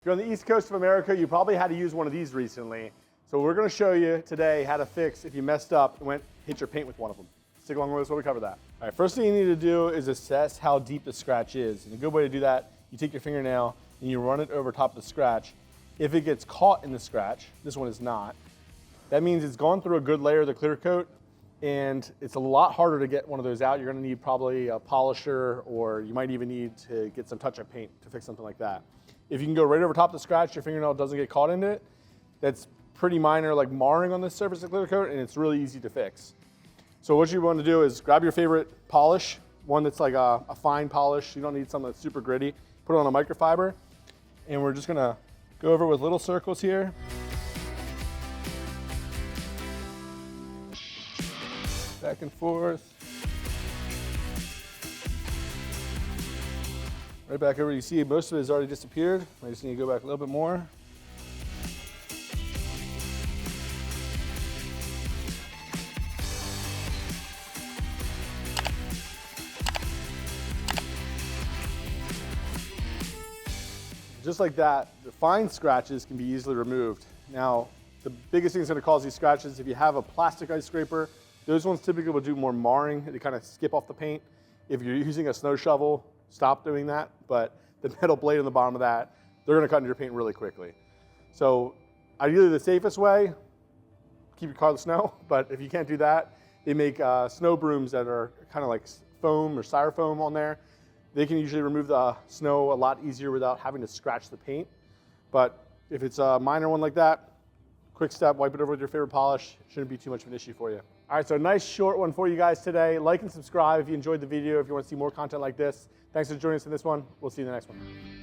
If you're on the East Coast of America, you probably had to use one of these recently. So we're going to show you today how to fix if you messed up and hit your paint with one of them. Stick along with us while we cover that. All right, first thing you need to do is assess how deep the scratch is. And a good way to do that, you take your fingernail and you run it over top of the scratch. If it gets caught in the scratch, this one is not, that means it's gone through a good layer of the clear coat, and it's a lot harder to get one of those out. You're going to need probably a polisher, or you might even need to get some touch-up paint to fix something like that. If you can go right over top of the scratch, your fingernail doesn't get caught in it, that's pretty minor, like marring on the surface of clear coat, and it's really easy to fix. So what you want to do is grab your favorite polish, one that's like a fine polish. You don't need something that's super gritty. Put it on a microfiber, and we're just going to go over with little circles here. Back and forth. Right back over, you see most of it has already disappeared. I just need to go back a little bit more. Just like that, the fine scratches can be easily removed. Now, the biggest thing that's going to cause these scratches, if you have a plastic ice scraper, those ones typically will do more marring. They kind of skip off the paint. If you're using a snow shovel, stop doing that. But the metal blade on the bottom of that, they're going to cut into your paint really quickly. So ideally the safest way, keep your car in the snow. But if you can't do that, they make snow brooms that are kind of like foam or styrofoam on there. They can usually remove the snow a lot easier without having to scratch the paint. But if it's a minor one like that, quick step, wipe it over with your favorite polish. Shouldn't be too much of an issue for you. All right, so a nice short one for you guys today. Like and subscribe if you enjoyed the video, if you want to see more content like this. Thanks for joining us in this one. We'll see you in the next one.